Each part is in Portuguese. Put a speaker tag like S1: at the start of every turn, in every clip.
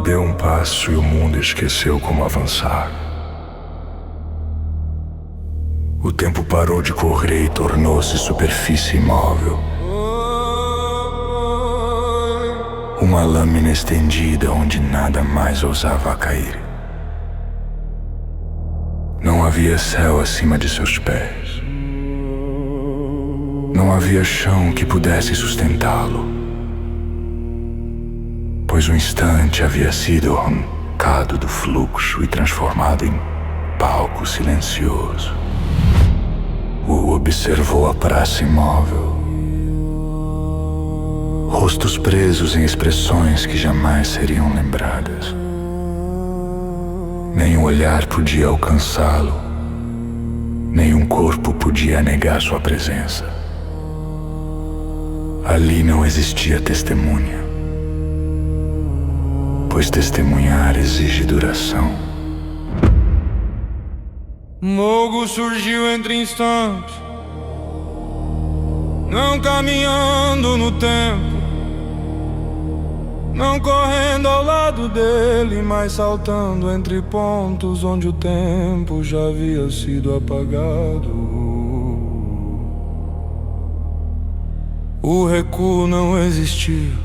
S1: Deu um passo e o mundo esqueceu como avançar. O tempo parou de correr e tornou-se superfície imóvel. Uma lâmina estendida onde nada mais ousava cair. Não havia céu acima de seus pés. Não havia chão que pudesse sustentá-lo. Pois o instante havia sido arrancado do fluxo e transformado em palco silencioso. O observou a praça imóvel. Rostos presos em expressões que jamais seriam lembradas. Nem o olhar podia alcançá-lo. Nem um corpo podia negar sua presença. Ali não existia testemunha. Pois testemunhar exige duração.
S2: Mogo surgiu entre instantes, não caminhando no tempo, não correndo ao lado dele, mas saltando entre pontos onde o tempo já havia sido apagado. O recuo não existiu.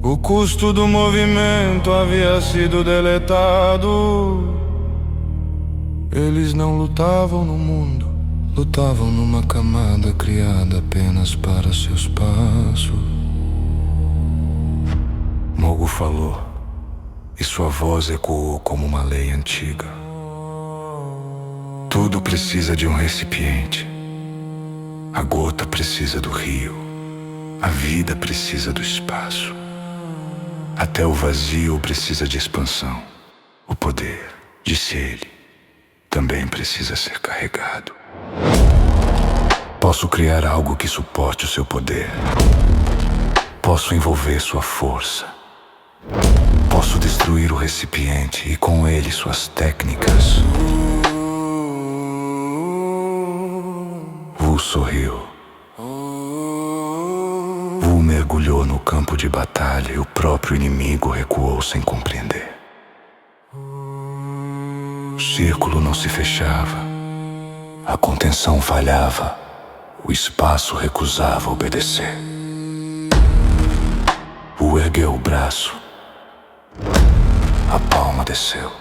S2: O custo do movimento havia sido deletado. Eles não lutavam no mundo, lutavam numa camada criada apenas para seus passos.
S1: Mogo falou, e sua voz ecoou como uma lei antiga. Tudo precisa de um recipiente. A gota precisa do rio. A vida precisa do espaço. Até o vazio precisa de expansão. O poder, disse ele, também precisa ser carregado. Posso criar algo que suporte o seu poder. Posso envolver sua força. Posso destruir o recipiente e com ele suas técnicas. Wu sorriu. Wu mergulhou no campo de batalha e o próprio inimigo recuou sem compreender. O círculo não se fechava. A contenção falhava. O espaço recusava obedecer. Wu ergueu o braço. A palma desceu.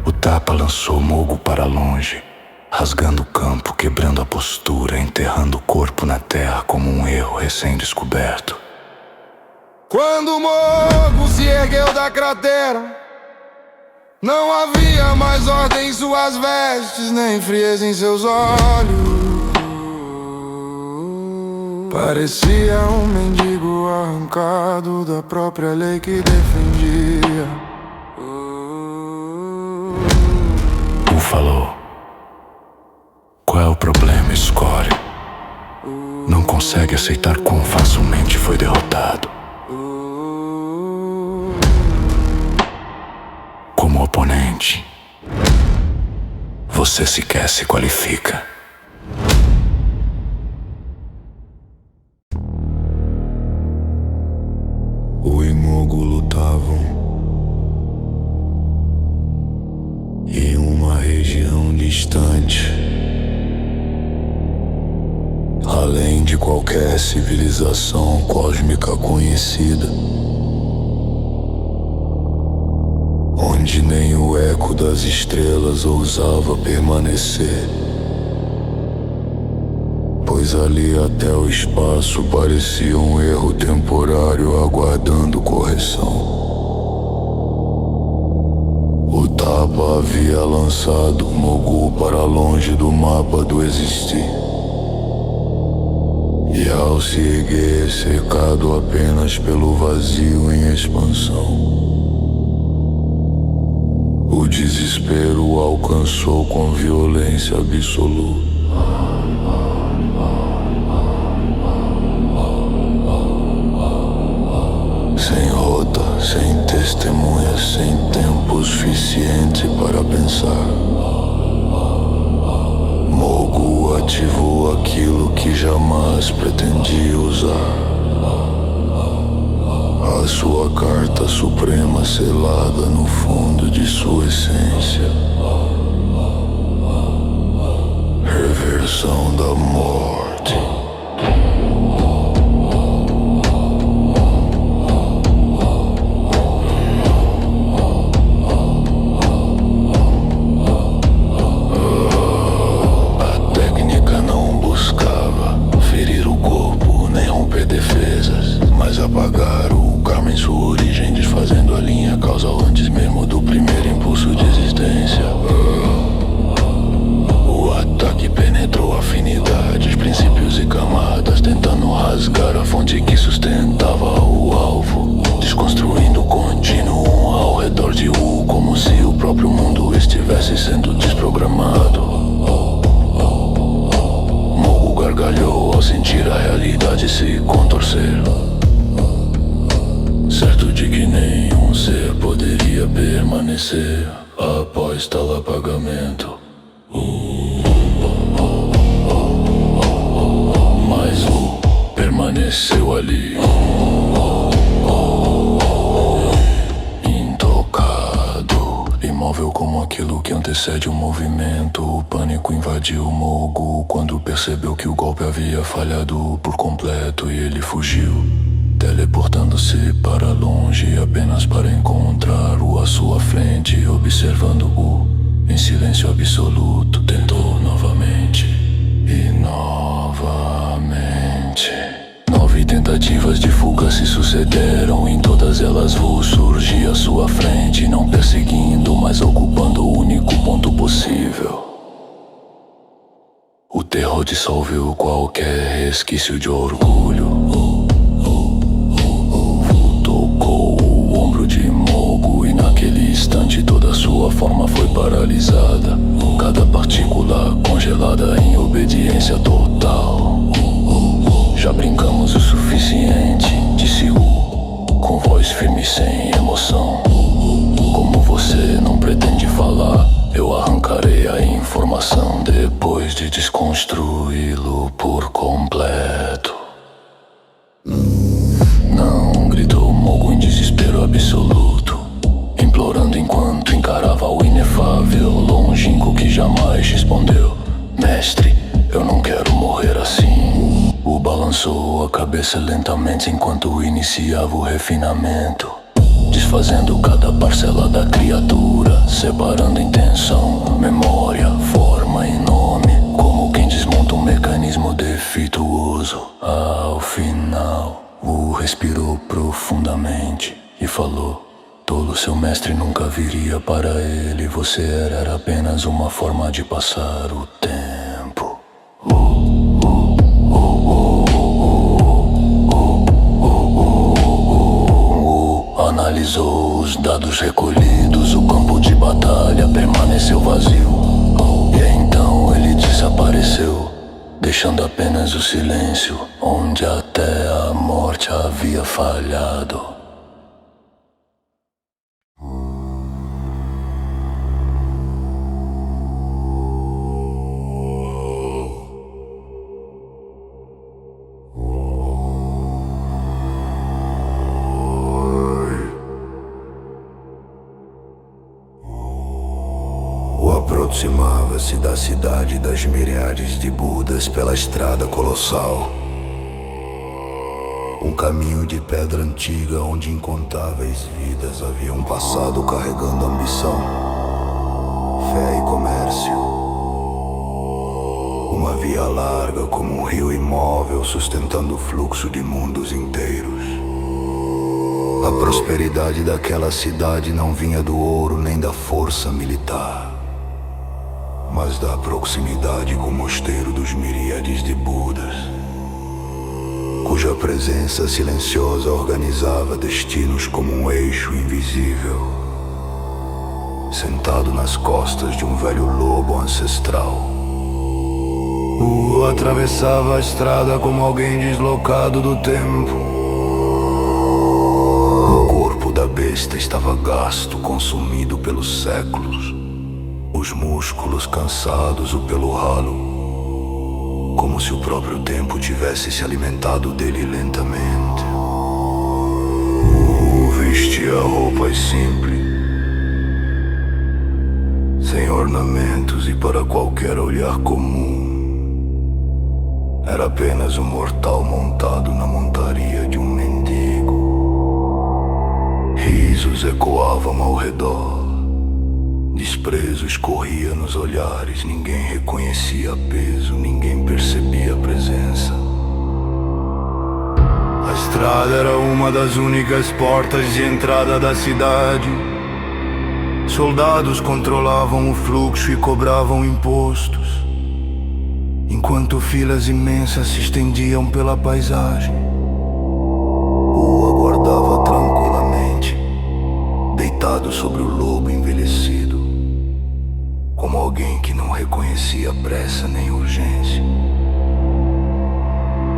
S1: O tapa lançou Mogo para longe, rasgando o campo, quebrando a postura, enterrando o corpo na terra como um erro recém-descoberto.
S2: Quando Mogo se ergueu da cratera, não havia mais ordem em suas vestes, nem frieza em seus olhos. Parecia um mendigo arrancado da própria lei que defendia.
S1: Wu falou. Qual é o problema, Score? Não consegue aceitar quão facilmente foi derrotado. Como oponente, você sequer se qualifica.
S2: Wu e Mogo lutavam em uma região distante, além de qualquer civilização cósmica conhecida, onde nem o eco das estrelas ousava permanecer, pois ali até o espaço parecia um erro temporário aguardando correção. O tapa havia lançado Mogo para longe do mapa do existir, e ao se erguer, cercado apenas pelo vazio em expansão, o desespero o alcançou com violência absoluta.
S1: testemunhas sem tempo suficiente para pensar. Mogu ativou aquilo que jamais pretendia usar. A sua carta suprema selada no fundo de sua essência. Reversão da morte. A técnica não buscava ferir o corpo nem romper defesas, mas apagar o karma em sua origem, desfazendo a linha causal antes mesmo do primeiro impulso de existência. O ataque penetrou afinidades, princípios e camadas, tentando rasgar a fonte que sustentava o alvo, desconstruindo o contínuo ao redor de U, como se o próprio mundo estivesse sendo desprogramado. Mogu gargalhou ao sentir a realidade se contorcer, certo de que nenhum ser poderia permanecer após tal apagamento. Mas o permaneceu ali, intocado, imóvel como aquilo que antecede o movimento. O pânico invadiu Mogu quando percebeu que o golpe havia falhado por completo e ele fugiu, teleportando-se para longe apenas para encontrar-o à sua frente, observando-o em silêncio absoluto. Tentou novamente e novamente. 9 tentativas de fuga se sucederam, em todas elas Vu surgia à sua frente, não perseguindo, mas ocupando o único ponto possível. O terror dissolveu qualquer resquício de orgulho. Tocou o ombro de Mogu e naquele instante toda sua forma foi paralisada, cada partícula congelada em obediência total. Já brincamos o suficiente, disse U, com voz firme e sem emoção. Como você não pretende falar, eu arrancarei a informação depois de desconstruí-lo por completo. Não, gritou Mogu em desespero absoluto, implorando enquanto encarava o inefável longínquo que jamais respondeu. Mestre, eu não quero morrer assim. O balançou a cabeça lentamente enquanto iniciava o refinamento, desfazendo cada parcela da criatura, separando intenção, memória, forma e nome, como quem desmonta um mecanismo defeituoso. Ao final, Wu respirou profundamente e falou: tolo, seu mestre nunca viria para ele. Você era apenas uma forma de passar o tempo. Analisou os dados recolhidos, o campo de batalha permaneceu vazio. E então ele desapareceu, deixando apenas o silêncio, onde até a morte havia falhado. Aproximava-se da cidade das miríades de Budas pela estrada colossal. Um caminho de pedra antiga onde incontáveis vidas haviam passado carregando ambição, fé e comércio. Uma via larga como um rio imóvel sustentando o fluxo de mundos inteiros. A prosperidade daquela cidade não vinha do ouro nem da força militar, mas da proximidade com o mosteiro dos miríades de Budas, cuja presença silenciosa organizava destinos como um eixo invisível, sentado nas costas de um velho lobo ancestral. Atravessava a estrada como alguém deslocado do tempo. O corpo da besta
S3: besta estava gasto, consumido pelos séculos, os músculos cansados, o pelo ralo, como se o próprio tempo tivesse se alimentado dele lentamente. Vestia roupas simples, sem ornamentos, e para qualquer olhar comum era apenas um mortal montado na montaria de um mendigo. Risos ecoavam ao redor, desprezo escorria nos olhares, ninguém reconhecia peso, ninguém percebia a presença. A estrada era uma das únicas portas de entrada da cidade. Soldados controlavam o fluxo e cobravam impostos, enquanto filas imensas se estendiam pela paisagem. O aguardava tranquilamente, deitado sobre o lobo envelhecido, como alguém que não reconhecia pressa nem urgência.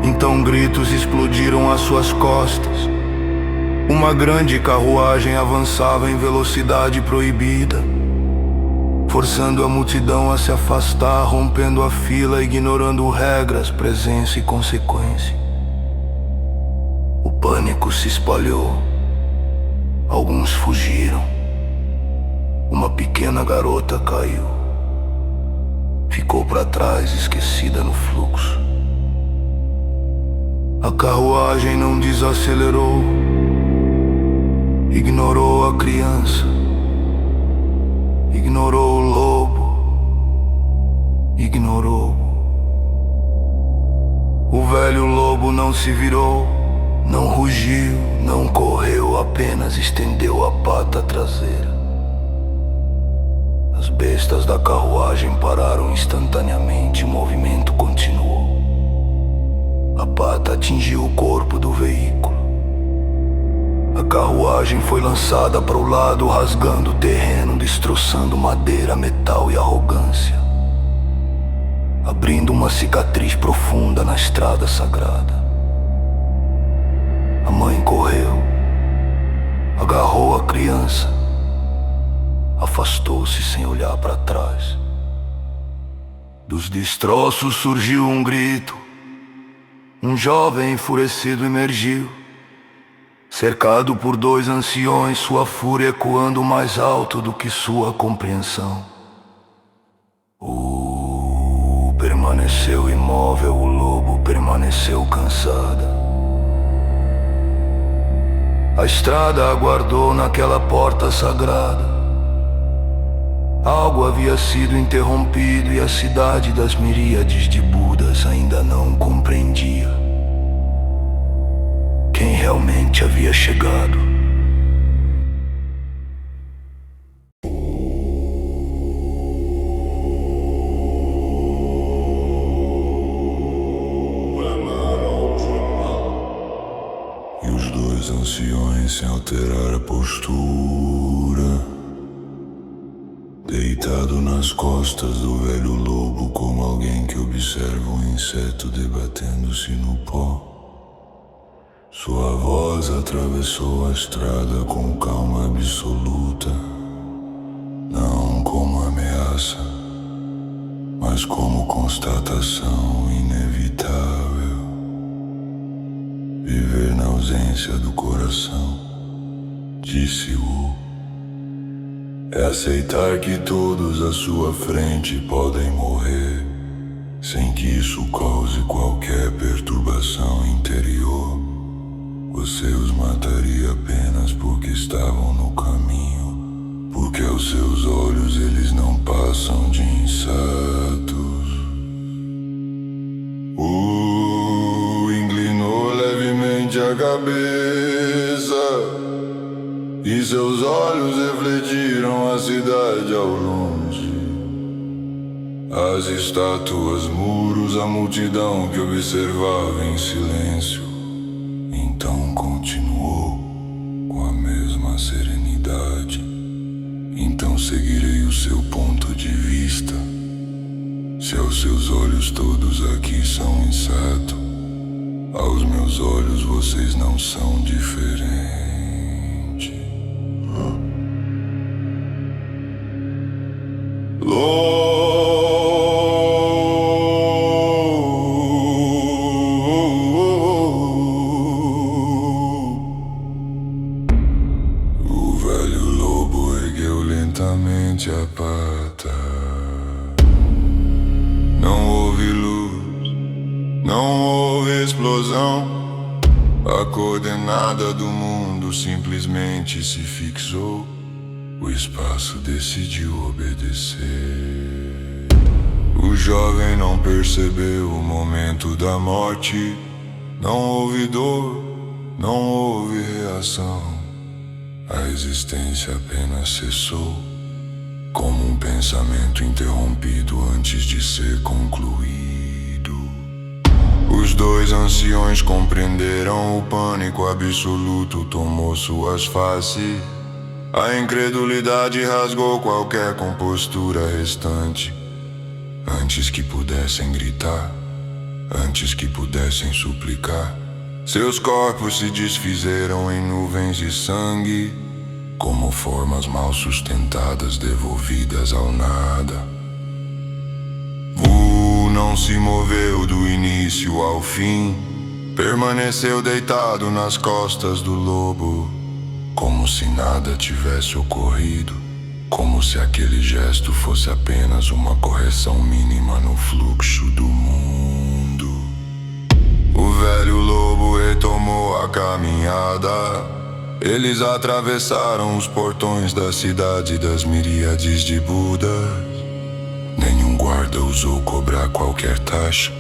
S3: Então gritos explodiram às suas costas. Uma grande carruagem avançava em velocidade proibida, forçando a multidão a se afastar, rompendo a fila, ignorando regras, presença e consequência. O pânico se espalhou. Alguns fugiram. Uma pequena garota caiu. Ficou para trás, esquecida no fluxo. A carruagem não desacelerou. Ignorou a criança. Ignorou o lobo. Ignorou. O velho lobo não se virou, não rugiu, não correu, apenas estendeu a pata traseira. As bestas da carruagem pararam instantaneamente, o movimento continuou. A pata atingiu o corpo do veículo. A carruagem foi lançada para o lado, rasgando o terreno, destroçando madeira, metal e arrogância, abrindo uma cicatriz profunda na estrada sagrada. A mãe correu, agarrou a criança, afastou-se sem olhar para trás. Dos destroços surgiu um grito. Um jovem enfurecido emergiu, cercado por dois anciões, sua fúria ecoando mais alto do que sua compreensão. Permaneceu imóvel, o lobo permaneceu cansada. A estrada aguardou naquela porta sagrada. Algo havia sido interrompido e a cidade das miríades de Budas ainda não compreendia quem realmente havia chegado.
S1: E os dois anciões, sem alterar a postura, deitado nas costas do velho lobo, como alguém que observa um inseto debatendo-se no pó. Sua voz atravessou a estrada com calma absoluta, não como ameaça, mas como constatação inevitável. Viver na ausência do coração, disse-o, é aceitar que todos à sua frente podem morrer, sem que isso cause qualquer perturbação interior. Você os mataria apenas porque estavam no caminho, porque aos seus olhos eles não passam de insetos. Inclinou levemente a cabeça e seus olhos refletiram a cidade ao longe. As estátuas, muros, a multidão que observava em silêncio. Então continuou com a mesma serenidade. Então seguirei o seu ponto de vista. Se aos seus olhos todos aqui são inseto, aos meus olhos vocês não são diferentes.
S2: não houve explosão. A coordenada do mundo simplesmente se fixou. O espaço decidiu obedecer. O jovem não percebeu o momento da morte. Não houve dor, não houve reação. A existência apenas cessou, como um pensamento interrompido antes de ser concluído. Os dois anciões compreenderam. O pânico absoluto tomou suas faces. A incredulidade rasgou qualquer compostura restante. Antes que pudessem gritar, antes que pudessem suplicar, seus corpos se desfizeram em nuvens de sangue, como formas mal sustentadas devolvidas ao nada. Wu não se moveu do início ao fim. Permaneceu deitado nas costas do lobo, como se nada tivesse ocorrido, como se aquele gesto fosse apenas uma correção mínima no fluxo do mundo. O velho lobo retomou a caminhada. Eles atravessaram os portões da cidade das miríades de Budas. Nenhum guarda ousou cobrar qualquer taxa.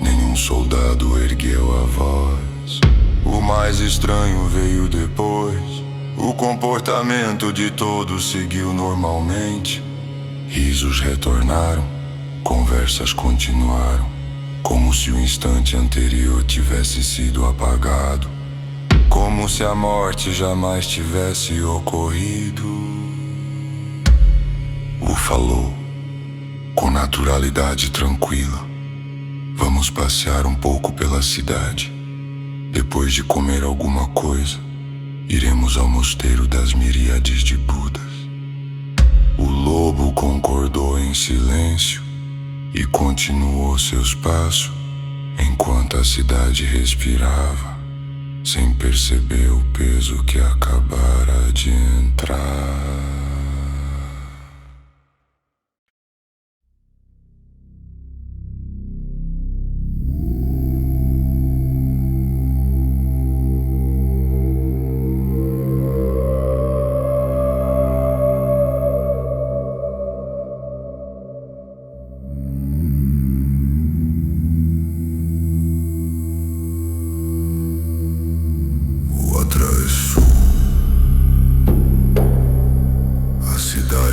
S2: Nenhum soldado ergueu a voz. O mais estranho veio depois. O comportamento de todos seguiu normalmente. Risos retornaram, conversas continuaram, como se o instante anterior tivesse sido apagado, como se a morte jamais tivesse ocorrido. Wu falou, com naturalidade tranquila: vamos passear um pouco pela cidade. Depois de comer alguma coisa, iremos ao mosteiro das miríades de Budas. O lobo concordou em silêncio e continuou seus passos, enquanto a cidade respirava, sem perceber o peso que acabara de entrar.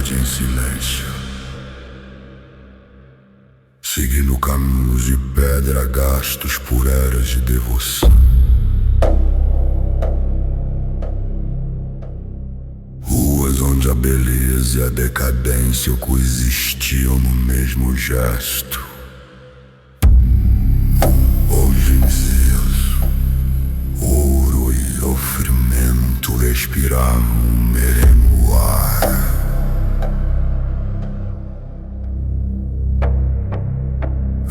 S2: Em silêncio, seguindo caminhos de pedra gastos por eras de devoção. Ruas onde a beleza e a decadência coexistiam no mesmo gesto. Onde incenso, ouro e sofrimento respiravam um mesmo ar.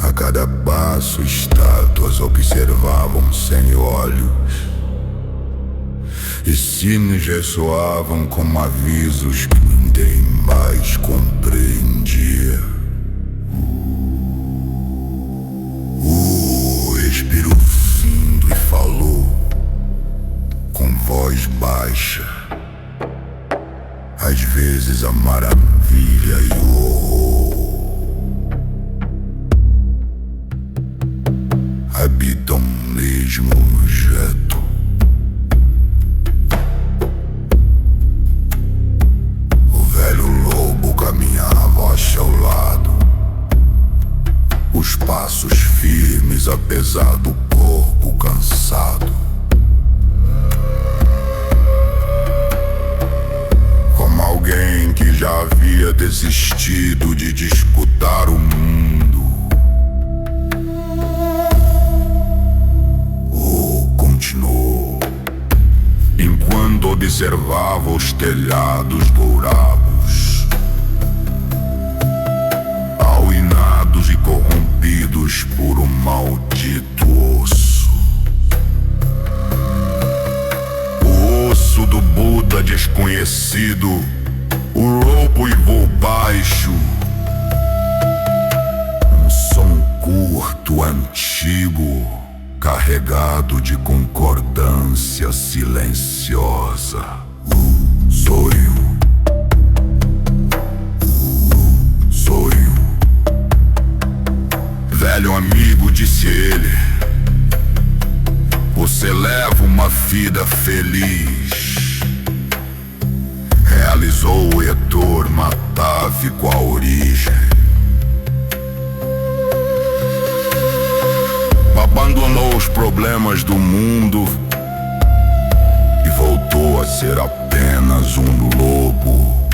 S2: A cada passo, estátuas observavam sem olhos, e sinos ressoavam como avisos que ninguém mais compreendia. O respirou fundo e falou, com voz baixa, às vezes a maravilha e o horror habitam o mesmo objeto. O velho lobo caminhava ao seu lado, os passos firmes apesar do corpo cansado. Como alguém que já havia desistido de disputar o mundo. Continuou, enquanto observava os telhados dourados, arruinados e corrompidos por um maldito osso. O osso do Buda desconhecido, o lobo e voo baixo, um som curto, antigo, carregado de concordância silenciosa. Sou eu. Sou eu. Velho amigo, disse ele, você leva uma vida feliz. Realizou o Heitor matáfico a origem. Abandonou os problemas do mundo e voltou a ser apenas um lobo.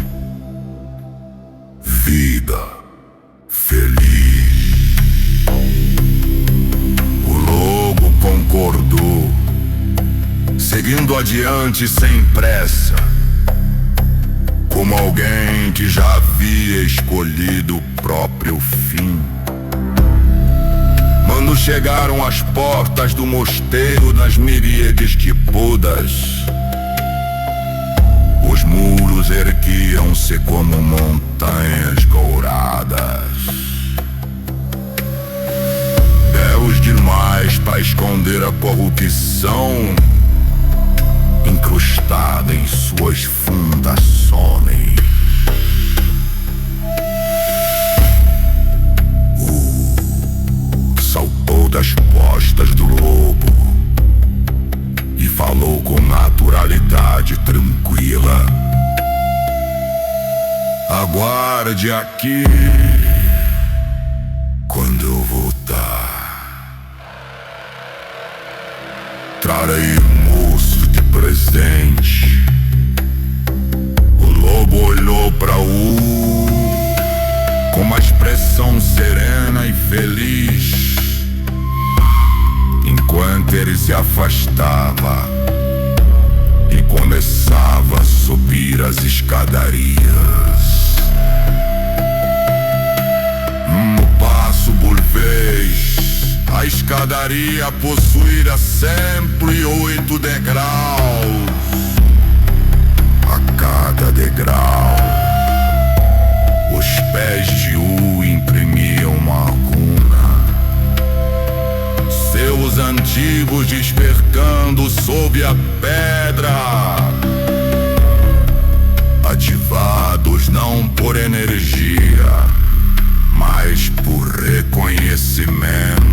S2: Vida feliz. O lobo concordou, seguindo adiante sem pressa, como alguém que já havia escolhido o próprio fim. Quando chegaram às portas do mosteiro nas miríades de Budas, os muros erguiam-se como montanhas douradas. Belos demais para esconder a corrupção incrustada em suas fundações. Saltou das costas do lobo e falou com naturalidade tranquila: aguarde aqui quando eu voltar. Trarei um moço de presente. O lobo olhou para com uma expressão serena e feliz, enquanto ele se afastava e começava a subir as escadarias. Um passo por vez, a escadaria possuía sempre 8 degraus. A cada degrau, os pés de U imprimiam uma runa, seus antigos despertando sob a pedra, ativados não por energia, mas por reconhecimento.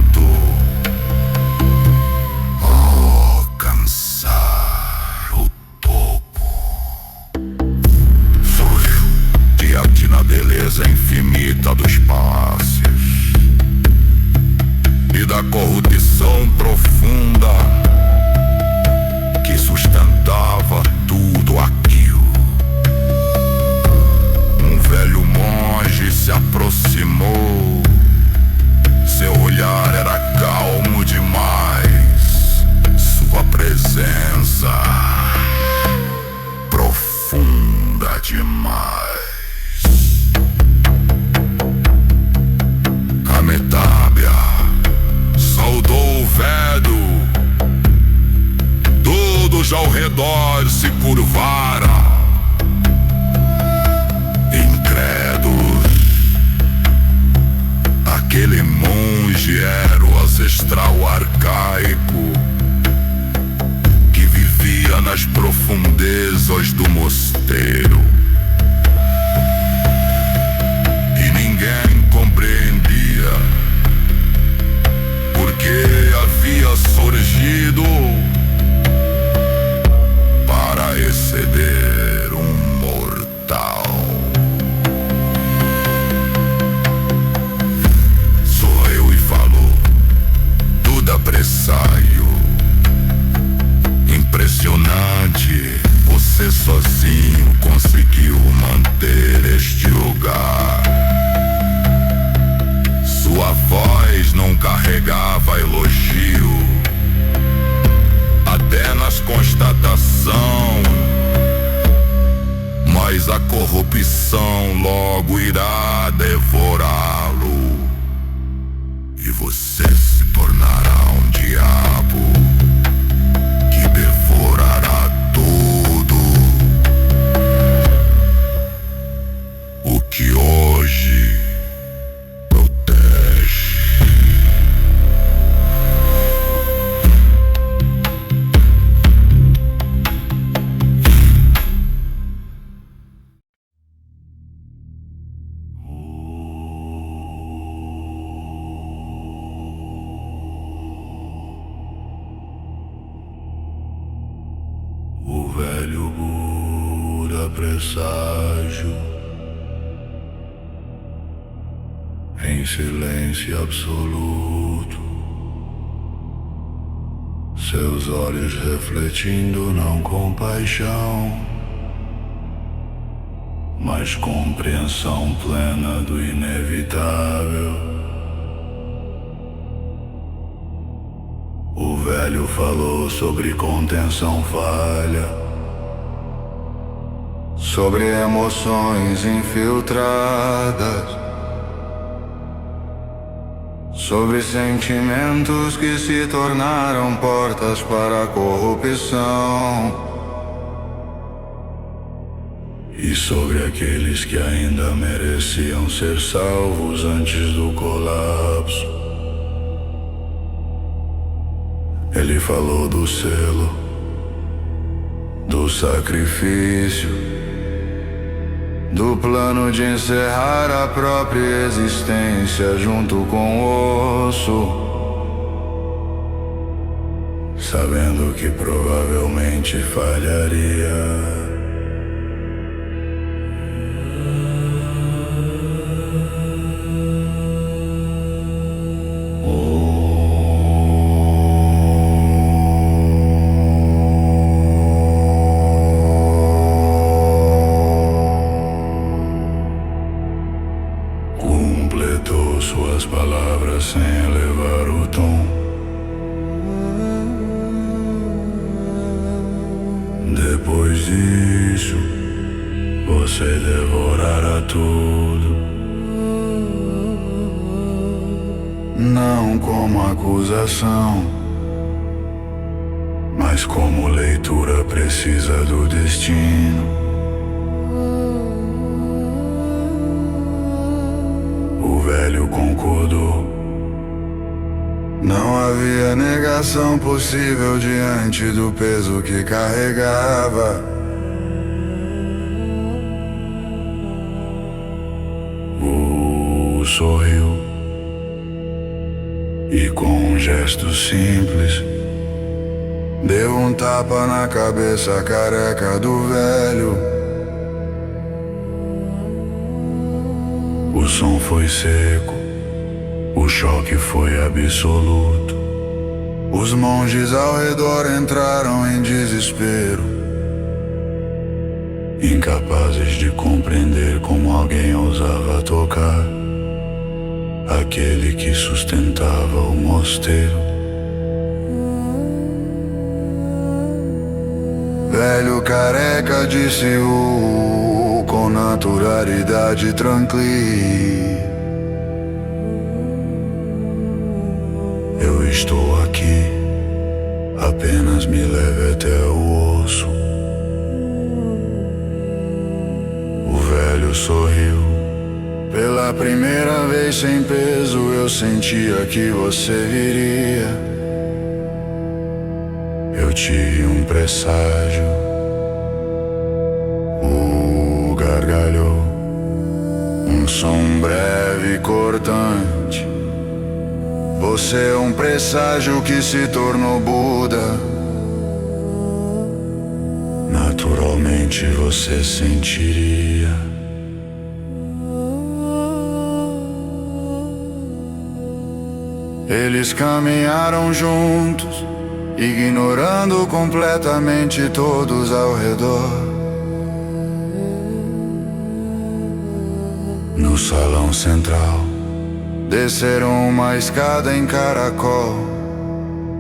S2: Alcançar o topo. Sou eu, diante na beleza infinita dos palácios e da corrupção profunda que sustentava tudo aquilo. Um velho monge se aproximou. Seu olhar era calmo demais, sua presença profunda demais. Amitábha saudou o velho. Todos ao redor se curvaram, incrédulos. Aquele monge era o ancestral arcaico que vivia nas profundezas do mosteiro. E ninguém compreendia porque havia surgido para exceder um mortal. Sorriu e falou, tudo apressário. Impressionante, você sozinho conseguiu manter este lugar. Sua voz não carregava elogio, até nas constatação, mas a corrupção logo irá devorá-lo e você se tornará um diabo que devorará tudo o que hoje protege.
S3: presságio. Em silêncio absoluto, seus olhos refletindo não compaixão, mas compreensão plena do inevitável. O velho falou sobre contenção falha, sobre emoções infiltradas, sobre sentimentos que se tornaram portas para a corrupção, e sobre aqueles que ainda mereciam ser salvos antes do colapso. Ele falou do selo, do sacrifício, do plano de encerrar a própria existência junto com o osso, sabendo que provavelmente falharia. Suas palavras sem elevar o tom. Depois disso, você devorará tudo, não como acusação, mas como leitura precisa do destino. O velho concordou. Não havia negação possível diante do peso que carregava. O sorriu e com um gesto simples deu um tapa na cabeça careca do velho. O som foi seco, o choque foi absoluto. Os monges ao redor entraram em desespero, incapazes de compreender como alguém ousava tocar aquele que sustentava o mosteiro. Velho careca disse com naturalidade tranquila: eu estou aqui, apenas me leve até o osso. O velho sorriu. Pela primeira vez sem peso eu sentia que você viria. Eu tive um presságio. Gargalhou, um som breve e cortante. Você é um presságio que se tornou Buda. Naturalmente você sentiria. Eles caminharam juntos, ignorando completamente todos ao redor. No salão central, desceram uma escada em caracol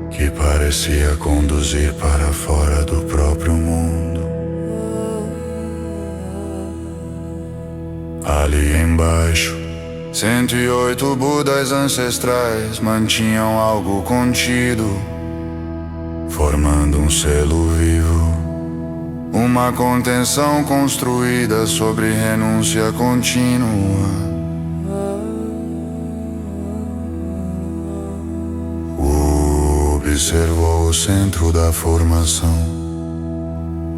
S3: que parecia conduzir para fora do próprio mundo. Ali embaixo, 108 Budas ancestrais mantinham algo contido, formando um selo vivo. Uma contenção construída sobre renúncia contínua. Observou o centro da formação.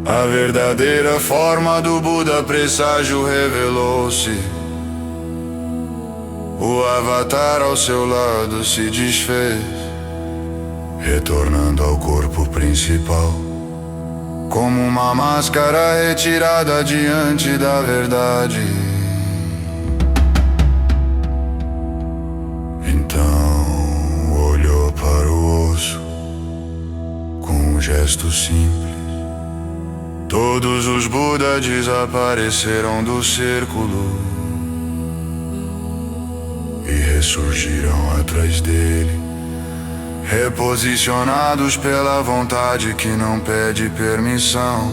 S3: A verdadeira forma do Buda presságio revelou-se. O avatar ao seu lado se desfez, retornando ao corpo principal.
S2: como uma máscara retirada diante da verdade. Então olhou para o osso com um gesto simples. Todos os Budas desapareceram do círculo e ressurgiram atrás dele, reposicionados pela vontade que não pede permissão.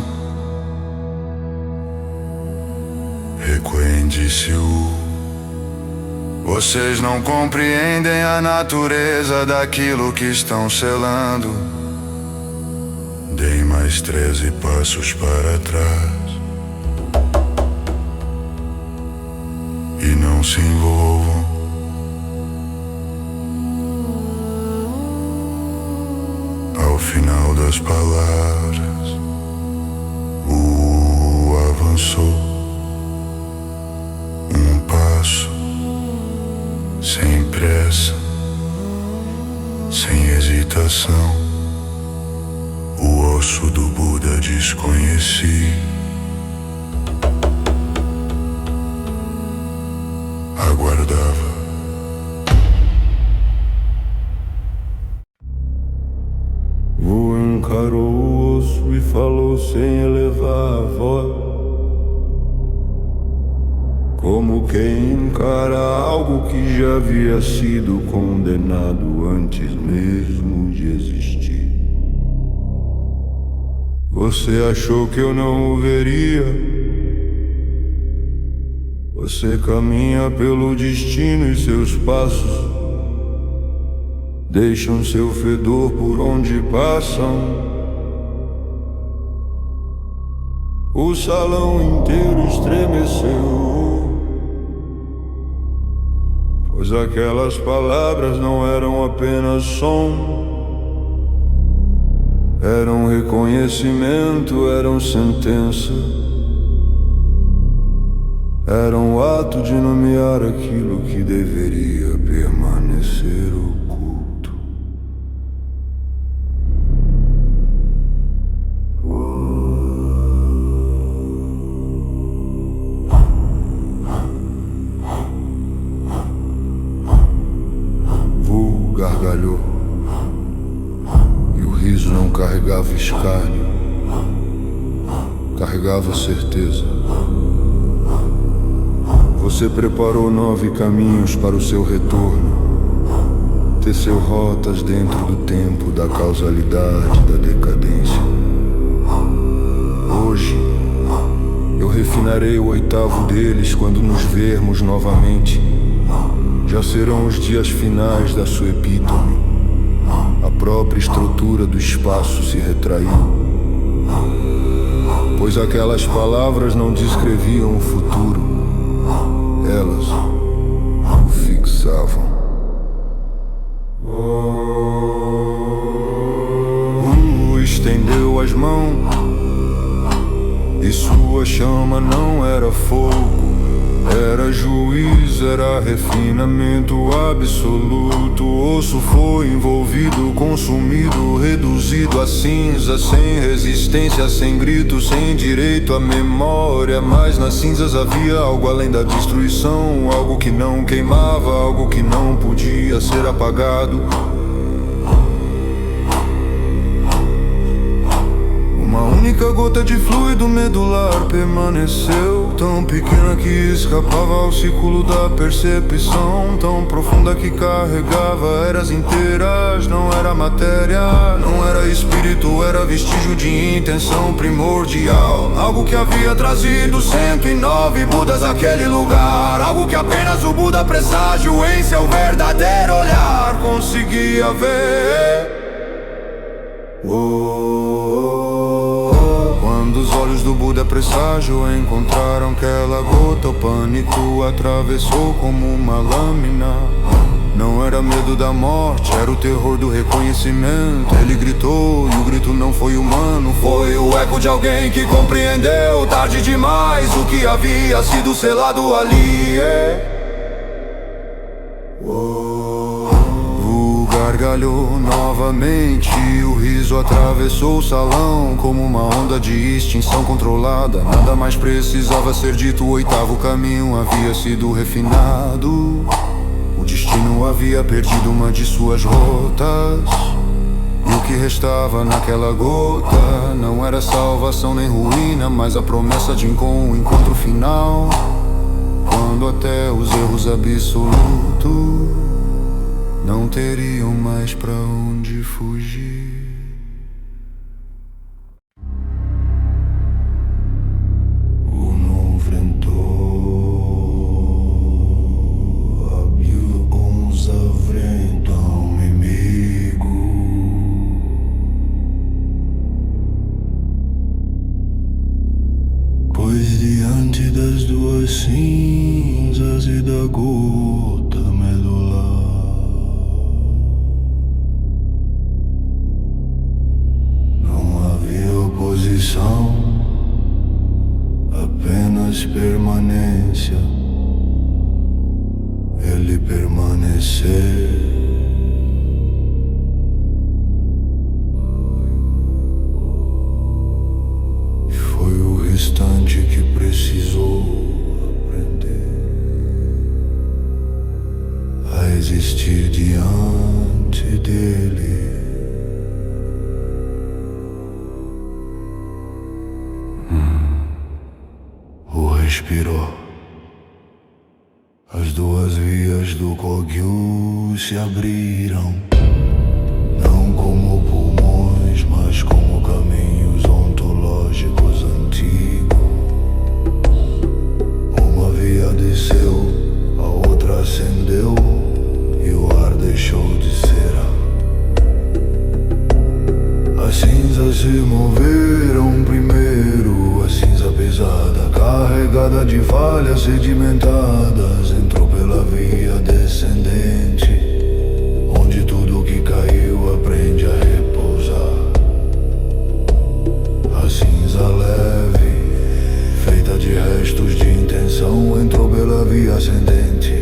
S2: Requiem disse-o: vocês não compreendem a natureza daquilo que estão selando. Deem mais 13 passos para trás e não se envolvam. Ao final das palavras, o avançou um passo, sem pressa, sem hesitação. O osso do Buda desconheci. Aguardava.
S3: Wu encarou o osso e falou sem elevar a voz, como quem encara algo que já havia sido condenado antes mesmo de existir. Você achou que eu não o veria? Você caminha pelo destino e seus passos deixam seu fedor por onde passam. O salão inteiro estremeceu, pois aquelas palavras não eram apenas som, eram reconhecimento, eram sentença, eram o ato de nomear aquilo que deveria permanecer oculto. Wu gargalhou. O riso não carregava escárnio, carregava certeza. Você preparou 9 caminhos para o seu retorno, teceu rotas dentro do tempo da causalidade, da decadência. Hoje, eu refinarei o 8º deles quando nos vermos novamente. Já serão os dias finais da sua epítome. A própria estrutura do espaço se retraiu, pois aquelas palavras não descreviam o futuro, elas o fixavam. Estendeu as mãos e sua chama não era fogo, era juiz, era refinamento absoluto. O osso foi envolvido, consumido, reduzido a cinza, sem resistência, sem grito, sem direito à memória. Mas nas cinzas havia algo além da destruição, algo que não queimava, algo que não podia ser apagado. Uma única gota de fluido medular permaneceu, tão pequena que escapava ao círculo da percepção, tão profunda que carregava eras inteiras. Não era matéria, não era espírito, era vestígio de intenção primordial. Algo que havia trazido 109 Budas àquele lugar, algo que apenas o Buda presságio em seu verdadeiro olhar conseguia ver. Quando os olhos do Buda presságio encontraram aquela gota, o pânico atravessou como uma lâmina. Não era medo da morte, era o terror do reconhecimento. Ele gritou e o grito não foi humano, foi o eco de alguém que compreendeu tarde demais o que havia sido selado ali. gargalhou novamente. O riso atravessou o salão como uma onda de extinção controlada. Nada mais precisava ser dito, o oitavo caminho havia sido refinado. O destino havia perdido uma de suas rotas, e o que restava naquela gota não era salvação nem ruína, mas a promessa de um encontro final, quando até os erros absolutos não teriam mais pra onde fugir. O não enfrentou, abriu uns afrentam inimigo. Pois diante das duas cinzas e da gota medular, oposição, apenas permanência. Ele permanecer. Foi o restante que precisou aprender a existir diante dele. Respirou. As duas vias do Kogyu se abriram, não como pulmões, mas como caminhos ontológicos antigos. Uma via desceu, a outra acendeu, e o ar deixou de ser. As cinzas se moveram primeiro, a cinza pesada, carregada de falhas sedimentadas, entrou pela via descendente, onde tudo que caiu aprende a repousar. A cinza leve, feita de restos de intenção, entrou pela via ascendente,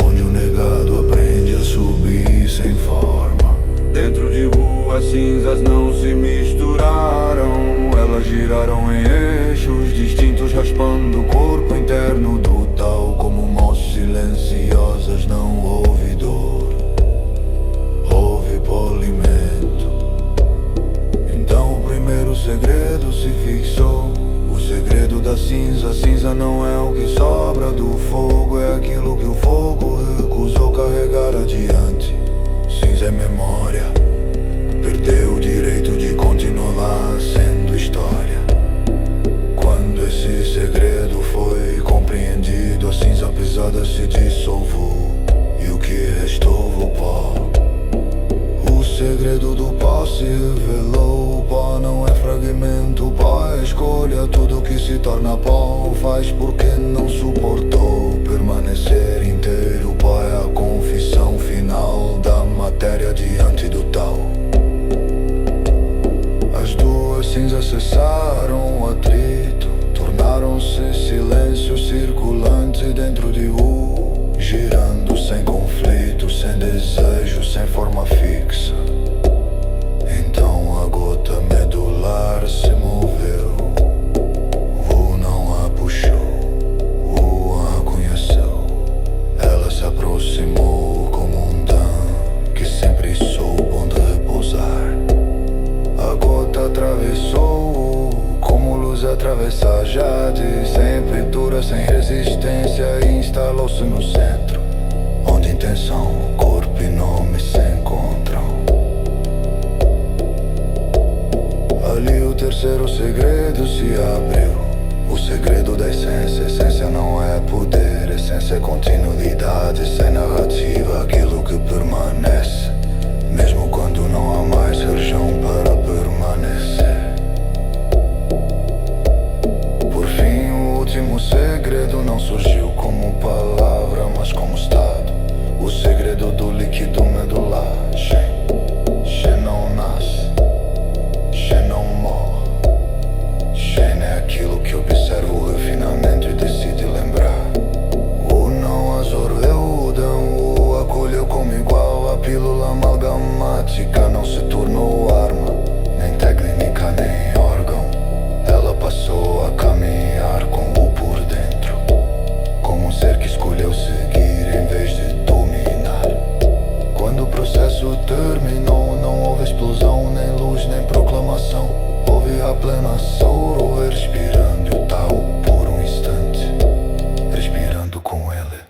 S3: onde o negado aprende a subir sem forma. Dentro de as cinzas não se misturaram, elas giraram em eixos distintos, raspando o corpo interno do tal. Como mãos silenciosas, não houve dor, houve polimento. Então o primeiro segredo se fixou, o segredo da cinza. A cinza não é o que sobra do fogo, é aquilo que o fogo recusou carregar adiante. Cinza é memória, perdeu o direito de continuar sendo história. Quando esse segredo foi compreendido, a cinza pesada se dissolveu e o que restou o pó. O segredo do pó se revelou. O pó não é fragmento, o pó é escolha. Tudo que se torna pó o faz porque não suportou permanecer inteiro. O pó é a confissão final da matéria diante do tal. As duas cinzas cessaram o atrito, tornaram-se silêncio circulante dentro de girando sem conflito, sem desejo, sem forma fixa. Então a gota medular se moveu, não a puxou, a conheceu. Ela se aproximou como um Dan que sempre soube onde repousar. A gota atravessou como luz atravessa a jade, sem pintura, sem resistência, e instalou-se no centro, onde intenção, corpo e nome se encontram. Ali o terceiro segredo se abriu, o segredo da essência. Essência não é poder, essência é continuidade, sem narrativa, aquilo que permanece, mesmo quando não há mais região para permanecer. Por fim, o último segredo não surgiu como palavra, mas como estado. O segredo do líquido medular. Shen não nasce, Shen não morre. Shen é aquilo que observa o refinamento e decide lembrar. O não absorveu o Dan pílula amalgamática não se tornou arma, nem técnica, nem órgão. Ela passou a caminhar com o por dentro, como um ser que escolheu seguir em vez de dominar. Quando o processo terminou, não houve explosão, nem luz, nem proclamação. Houve a plena Soul respirando o Tao por um instante, respirando com ele.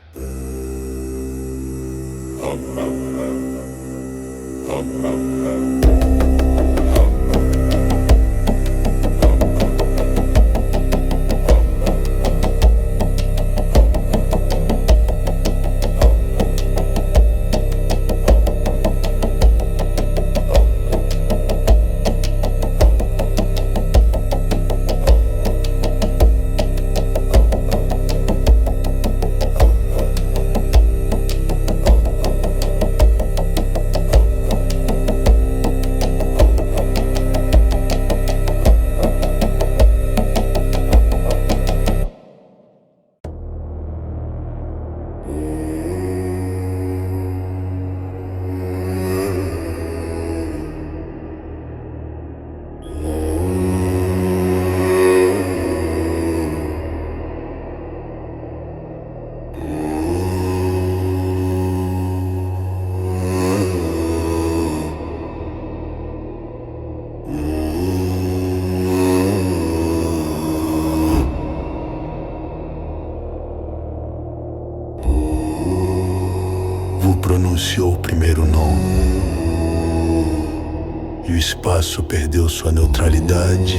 S3: Pronunciou o primeiro nome e o espaço perdeu sua neutralidade,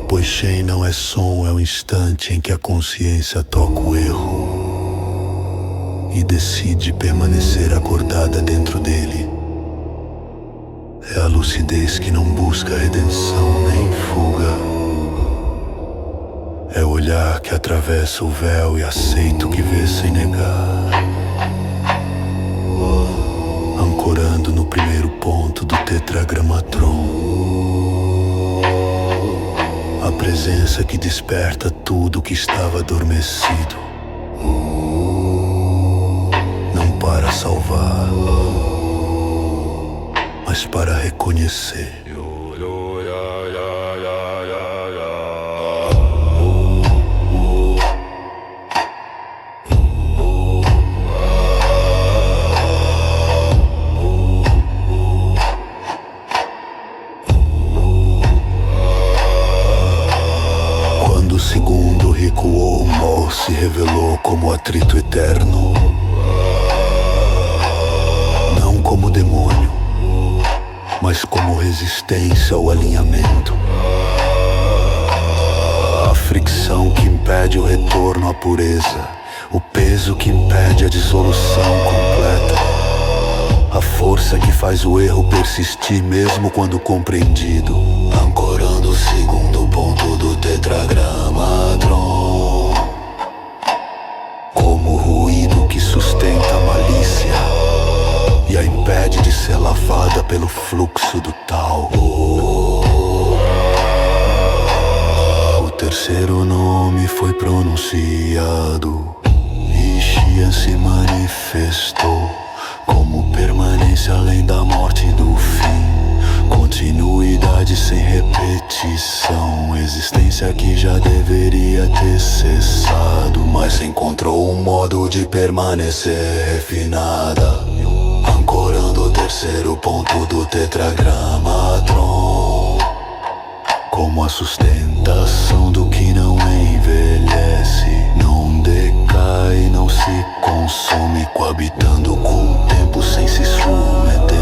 S3: pois Shen não é som, é o instante em que a consciência toca o erro e decide permanecer acordada dentro dele. É a lucidez que não busca redenção nem fuga. É o olhar que atravessa o véu e aceita o que vê sem negar, ancorando no primeiro ponto do tetragramatron. A presença que desperta tudo que estava adormecido, não para salvar, mas para reconhecer. Se revelou como atrito eterno, não como demônio, mas como resistência ao alinhamento. A fricção que impede o retorno à pureza, o peso que impede a dissolução completa, a força que faz o erro persistir mesmo quando compreendido, ancorando o segundo ponto do tetragramatron. Que sustenta a malícia e a impede de ser lavada pelo fluxo do Tao. O terceiro nome foi pronunciado e Xian se manifestou como permanência além da morte do fim, continuidade sem repetição, existência que já deveria ter cessado, mas encontrou um modo de permanecer refinada, ancorando o terceiro ponto do tetragramatron, como a sustentação do que não envelhece, não decai, não se consome, coabitando com o tempo sem se submeter.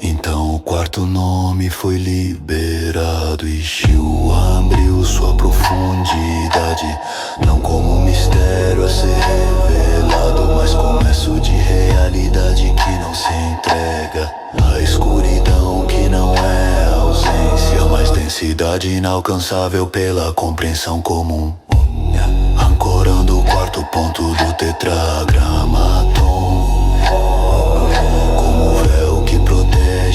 S3: Então o quarto nome foi liberado e Xiu abriu sua profundidade, não como um mistério a ser revelado, mas começo de realidade que não se entrega, a escuridão que não é ausência, mas densidade inalcançável pela compreensão comum, ancorando o quarto ponto do tetragramatron.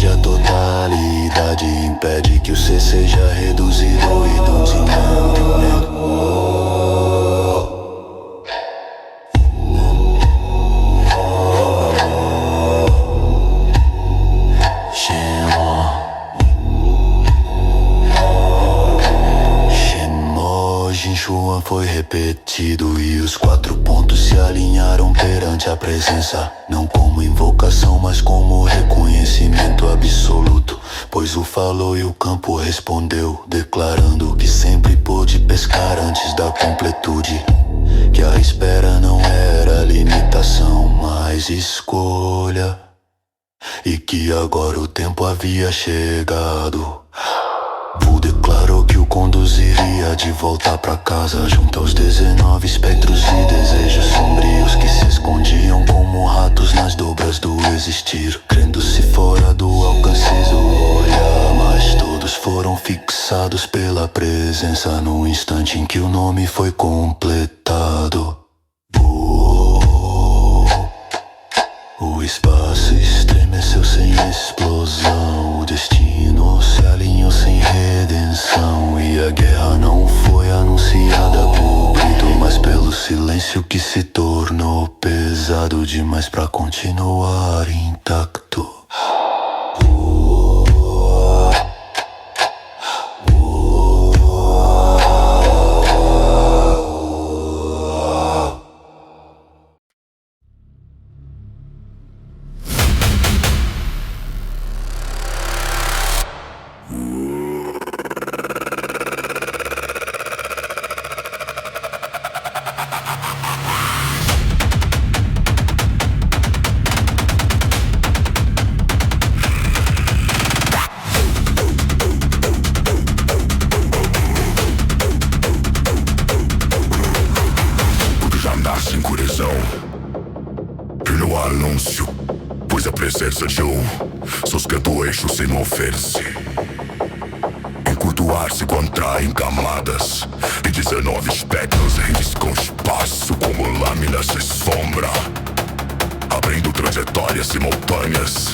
S3: A totalidade impede que o ser seja reduzido e do
S4: partido e os 4 pontos se alinharam perante a presença, não como invocação, mas como reconhecimento absoluto. Pois o falou e o campo respondeu, declarando que sempre pôde pescar antes da completude, que a espera não era limitação, mas escolha, e que agora o tempo havia chegado. Bu declarou que o conduziria de volta pra casa, junto aos 19 espectros e desejos sombrios que se escondiam como ratos nas dobras do existir, crendo-se fora do alcance do olhar, mas todos foram fixados pela presença no instante em que o nome foi completado. O espaço estremeceu sem explosão, o destino se alinhou sem redenção, e a guerra não foi anunciada por grito, mas pelo silêncio que se tornou pesado demais pra continuar intacto.
S5: Se mover-se, encurtuar-se, contrai em camadas, e 19 espectros riscam espaço como lâminas de sombra, abrindo trajetórias simultâneas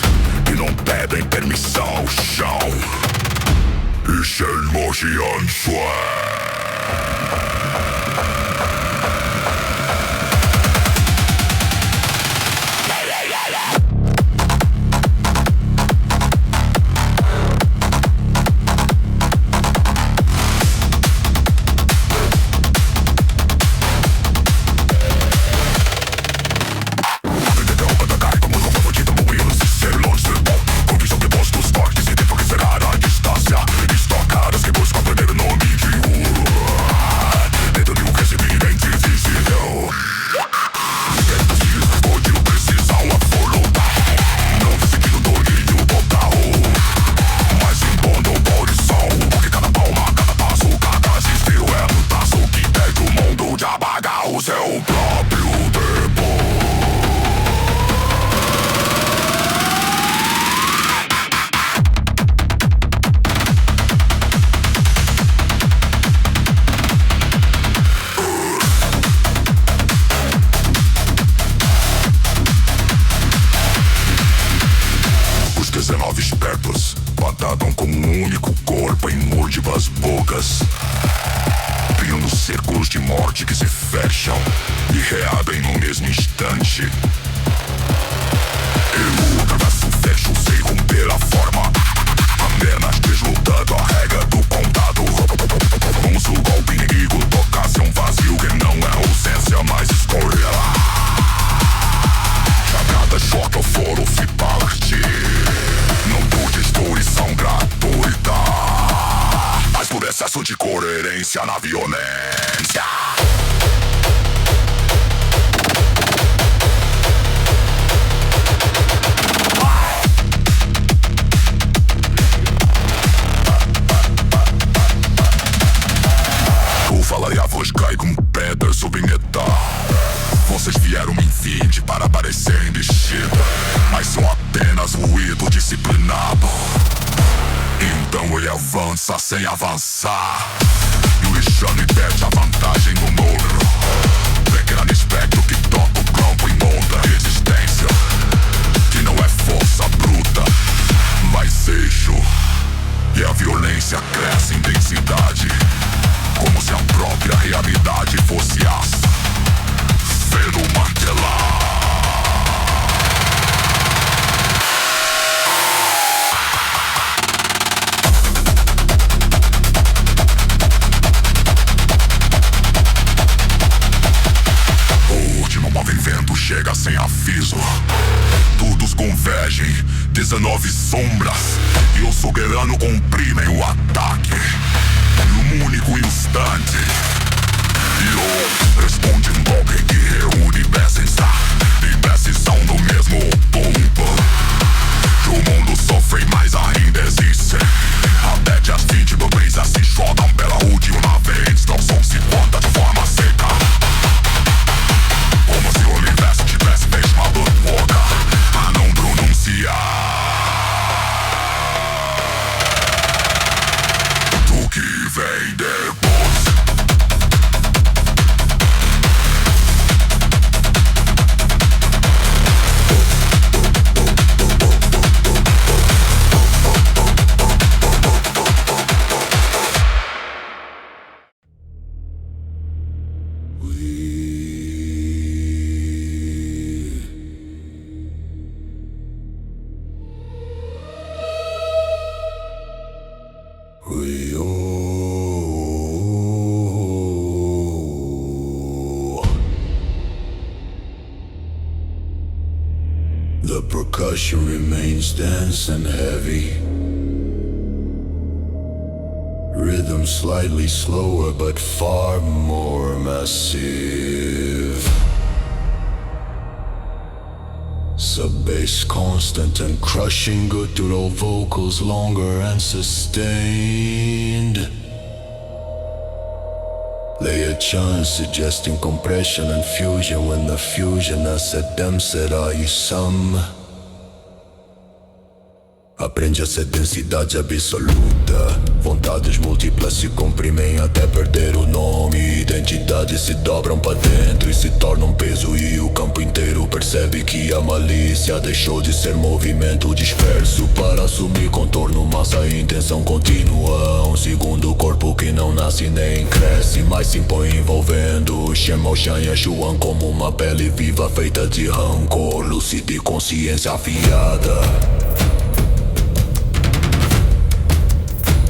S5: que não pedem permissão ao chão. Ich emotion schwer. Excesso de coerência na violência. O falar e a voz cai como pedra sobre metal. Vocês vieram me invite para parecer enchida, mas são apenas ruído disciplinado. Então ele avança sem avançar, e o Ixane perde a vantagem do número. Pequeno espectro que toca o campo e monta resistência, que não é força bruta, mas eixo. E a violência cresce em densidade, como se a própria realidade fosse aço, feno martelar. chega sem aviso. Todos convergem, 19 sombras, e o soberano comprimem o ataque. Num único instante, Yo responde um golpe que reúne peças e peças são do mesmo ponto. Que o mundo sofre, mas ainda existe. Até que as 20 bebês se jogam pela última vez. Não são 50 de forma seca, como se o universo tivesse fechado a boca a não pronunciar do que vem depois.
S4: The percussion remains dense and heavy. Rhythm slightly slower but far more massive. Sub-bass constant and crushing, guttural vocals longer and sustained. Layer chant suggesting compression and fusion, when the fusion será e sum. Aprende a ser densidade absoluta. Vontades múltiplas se comprimem até perder o nome. Identidades se dobram pra dentro e se tornam peso, e o campo inteiro percebe que a malícia deixou de ser movimento disperso para assumir contorno, massa e intenção contínua. Um segundo corpo que não nasce nem cresce, mas se impõe envolvendo Shenmue Shan Yeshuan como uma pele viva feita de rancor, lúcida e consciência afiada.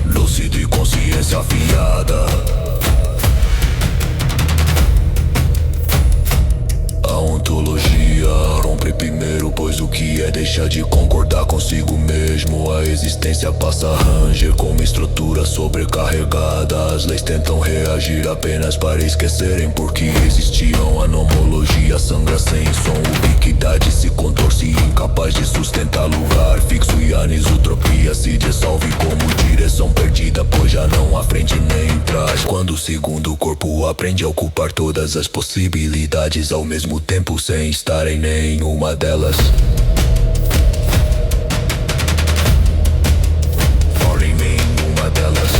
S4: Lúcido e consciência afiada. A ontologia rompe primeiro, pois o que é deixar de concordar consigo mesmo. A existência passa a ranger como estrutura sobrecarregada. As leis tentam reagir apenas para esquecerem porque existiam. A nomologia sangra sem som, ubiquidade se contorce, incapaz de sustentar lugar fixo, e a anisotropia se dissolve como direção perdida, pois já não há frente nem trás. Quando o segundo corpo aprende a ocupar todas as possibilidades ao mesmo tempo, sem estar em nenhuma delas. Ou em nenhuma delas.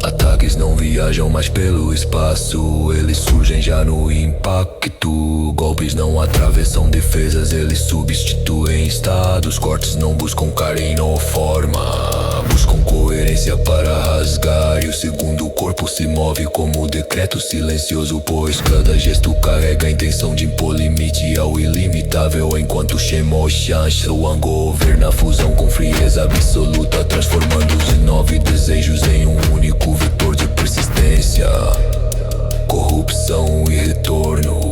S4: Ataques não viajam mais pelo espaço, eles surgem já no impacto. Golpes não atravessam defesas, eles substituem estados. Cortes não buscam carinho ou forma, buscam coerência para rasgar. E o segundo corpo se move como decreto silencioso, pois cada gesto carrega a intenção de impor limite ao ilimitável. Enquanto Shenmue Shan Yeshuan governa a fusão com frieza absoluta, transformando os 9 desejos em um único vetor de persistência, corrupção e retorno.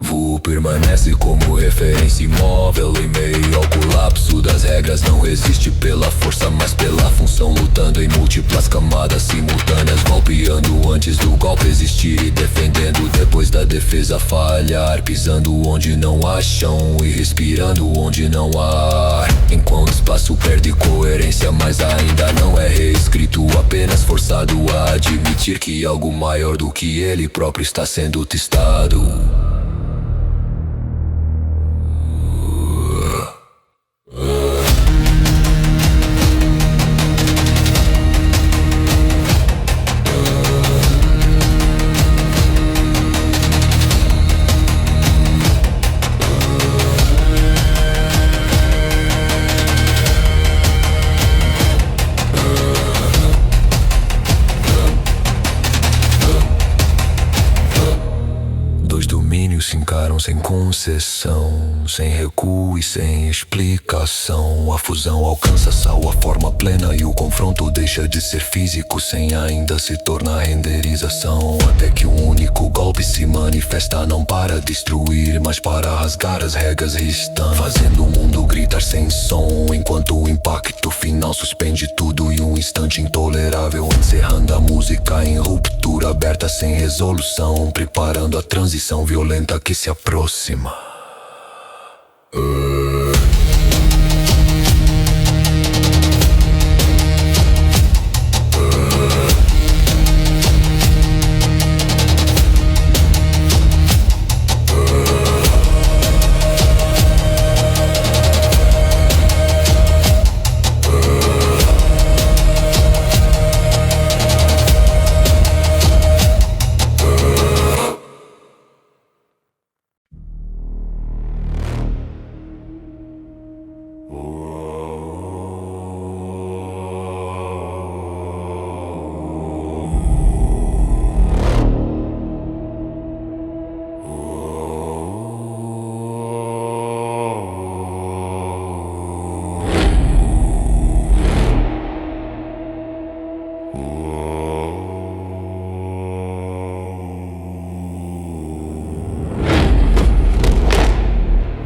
S4: Vu permanece como referência imóvel em meio ao colapso das regras. Não resiste pela força, mas pela função, lutando em múltiplas camadas simultâneas, golpeando antes do golpe existir e defendendo depois da defesa falhar, pisando onde não há chão e respirando onde não há ar. Enquanto o espaço perde coerência, mas ainda não é reescrito, apenas forçado a admitir que algo maior do que ele próprio está sendo testado. arrancaram sem concessão, sem recuo e sem explicação. A fusão alcança sua forma plena e o confronto deixa de ser físico sem ainda se tornar renderização. Até que um único golpe se manifesta, não para destruir, mas para rasgar as regras restantes, fazendo o mundo gritar sem som, enquanto o impacto final suspende tudo em um instante intolerável, encerrando a música em ruptura aberta sem resolução, preparando a transição violenta que se aproxima.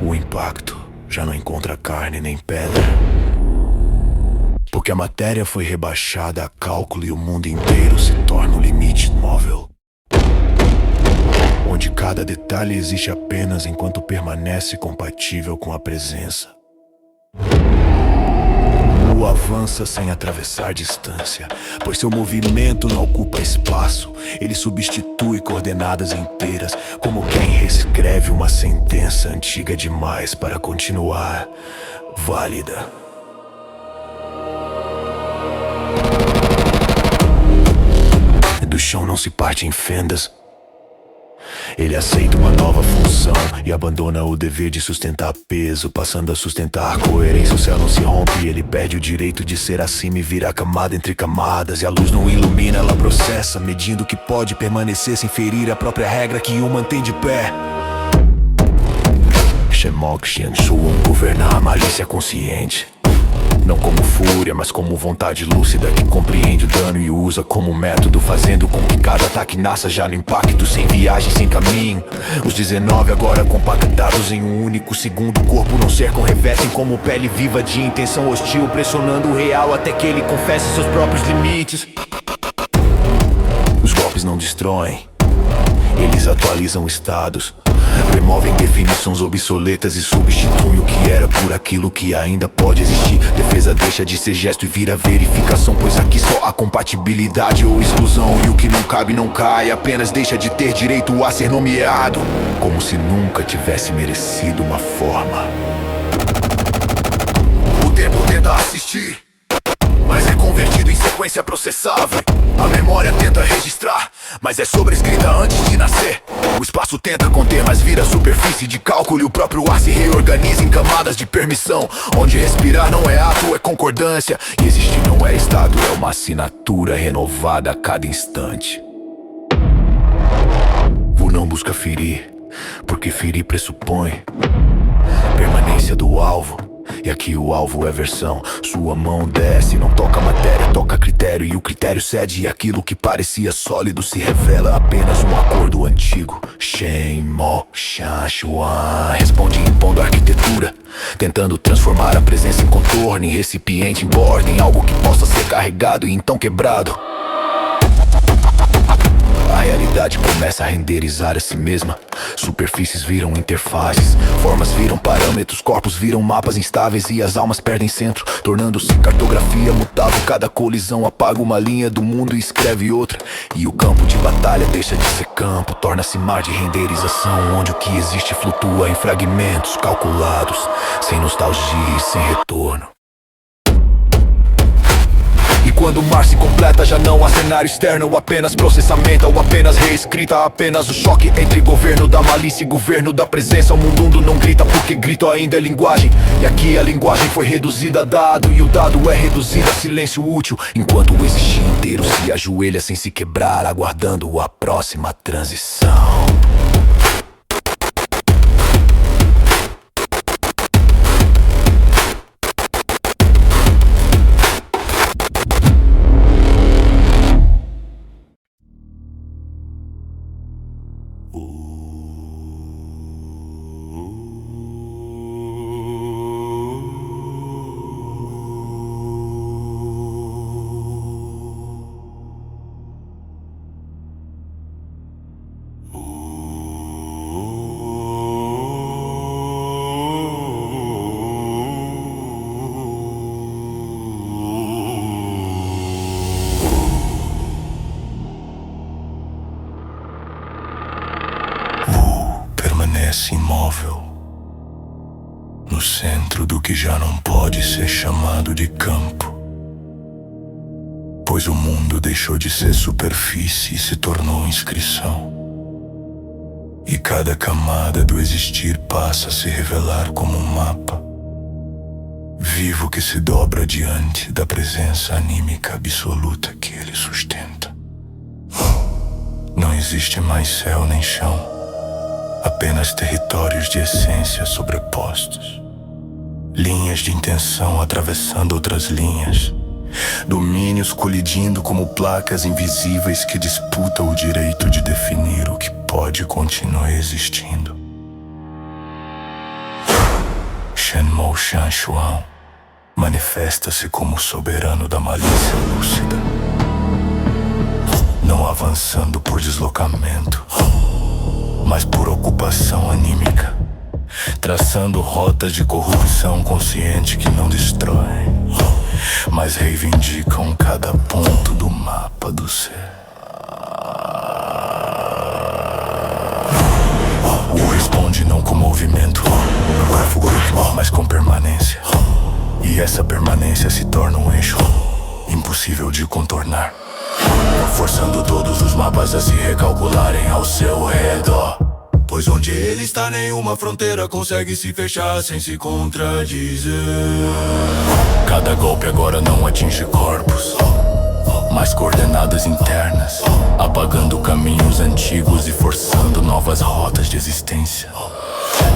S3: O impacto já não encontra carne nem pedra, porque a matéria foi rebaixada a cálculo e o mundo inteiro se torna um limite móvel, onde cada detalhe existe apenas enquanto permanece compatível com a presença. O avança sem atravessar distância, pois seu movimento não ocupa espaço. Ele substitui coordenadas inteiras, como quem reescreve uma sentença antiga demais para continuar válida. Do chão não se parte em fendas. Ele aceita uma nova função e abandona o dever de sustentar peso, passando a sustentar coerência. O céu não se rompe e ele perde o direito de ser acima e vira camada entre camadas. E a luz não ilumina, ela processa, medindo o que pode permanecer sem ferir a própria regra que o mantém de pé. Shemok Xianxuan governa a malícia consciente, não como fúria, mas como vontade lúcida que compreende o dano e o usa como método, fazendo com que cada ataque nasça já no impacto, sem viagem, sem caminho. Os 19 agora compactados em um único segundo, o corpo não cercam, revestem como pele viva de intenção hostil, pressionando o real até que ele confesse seus próprios limites. Os golpes não destroem, eles atualizam estados, removem definições obsoletas e substituem o que era por aquilo que ainda pode existir. Defesa deixa de ser gesto e vira verificação, pois aqui só há compatibilidade ou exclusão, e o que não cabe não cai, apenas deixa de ter direito a ser nomeado, como se nunca tivesse merecido uma forma. O tempo tenta assistir, mas é convertido em sequência processável. A memória tenta registrar, mas é sobrescrita antes de nascer. O espaço tenta conter, mas vira superfície de cálculo, e o próprio ar se reorganiza em camadas de permissão, onde respirar não é ato, é concordância, e existir não é estado, é uma assinatura renovada a cada instante. O não busca ferir, porque ferir pressupõe permanência do alvo. E aqui o alvo é versão. Sua mão desce, não toca matéria, toca critério, e o critério cede, e aquilo que parecia sólido se revela apenas um acordo antigo. Shenmo Shanshuan responde impondo arquitetura, tentando transformar a presença em contorno, em recipiente, em borda, em algo que possa ser carregado e então quebrado. A realidade começa a renderizar a si mesma. Superfícies viram interfaces, formas viram parâmetros, corpos viram mapas instáveis, e as almas perdem centro, tornando-se cartografia mutável. Cada colisão apaga uma linha do mundo e escreve outra, e o campo de batalha deixa de ser campo, torna-se mar de renderização, onde o que existe flutua em fragmentos calculados, sem nostalgia e sem retorno. E quando o mar se completa, já não há cenário externo, ou apenas processamento, ou apenas reescrita, apenas o choque entre governo da malícia e governo da presença. O mundo não grita porque grito ainda é linguagem, e aqui a linguagem foi reduzida a dado, e o dado é reduzido a silêncio útil, enquanto o existir inteiro se ajoelha sem se quebrar, aguardando a próxima transição. Permanece imóvel no centro do que já não pode ser chamado de campo, pois o mundo deixou de ser superfície e se tornou inscrição, e cada camada do existir passa a se revelar como um mapa vivo que se dobra diante da presença anímica absoluta que ele sustenta. Não existe mais céu nem chão, apenas territórios de essência sobrepostos, linhas de intenção atravessando outras linhas, domínios colidindo como placas invisíveis que disputam o direito de definir o que pode continuar existindo. Shenmou Shanshuan manifesta-se como o soberano da malícia lúcida, não avançando por deslocamento, mas por ocupação anímica, traçando rotas de corrupção consciente que não destroem, mas reivindicam cada ponto do mapa do ser. O responde não com movimento, mas com permanência, e essa permanência se torna um eixo impossível de contornar, forçando todos os mapas a se recalcularem ao seu redor, pois onde ele está nenhuma fronteira consegue se fechar sem se contradizer. Cada golpe agora não atinge corpos, mas coordenadas internas, apagando caminhos antigos e forçando novas rotas de existência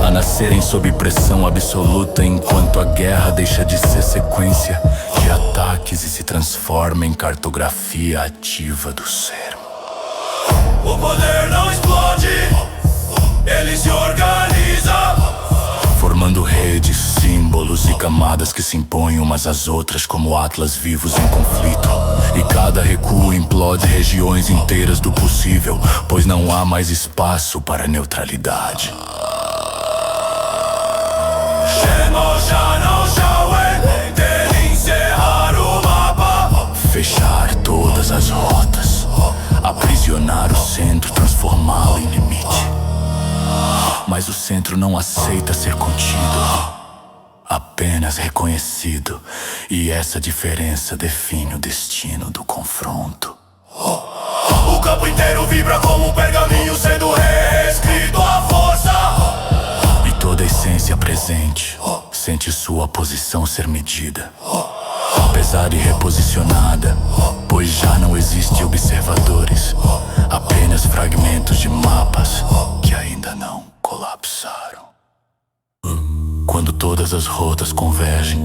S3: a nascerem sob pressão absoluta, enquanto a guerra deixa de ser sequência de ataques e se transforma em cartografia ativa do ser. O poder não explode, ele se organiza, formando redes, símbolos e camadas que se impõem umas às outras como atlas vivos em conflito. E cada recuo implode regiões inteiras do possível, pois não há mais espaço para neutralidade. Dele encerrar o mapa, fechar todas as rotas, aprisionar o centro, transformá-lo em limite. Mas o centro não aceita ser contido, apenas reconhecido, e essa diferença define o destino do confronto. O campo inteiro vibra como um pergaminho sendo reescrito à força, e toda a essência presente sente sua posição ser medida, apesar de reposicionada, pois já não existem observadores, apenas fragmentos de mapas que ainda não colapsaram. Quando todas as rotas convergem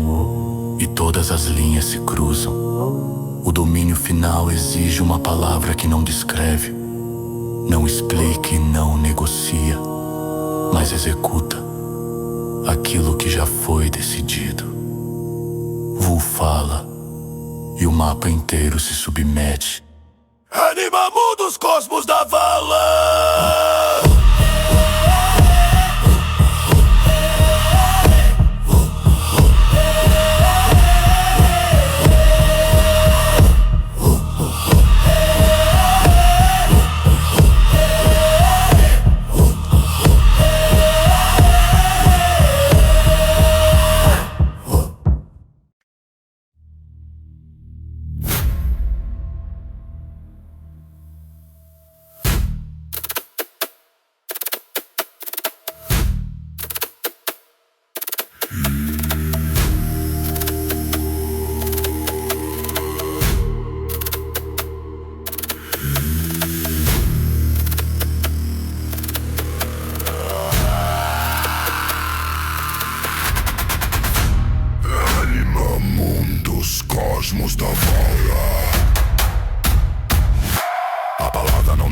S3: e todas as linhas se cruzam, o domínio final exige uma palavra que não descreve, não explica e não negocia, mas executa aquilo que já foi decidido. Wu fala e o mapa inteiro se submete. Anima mundos, cosmos da vala.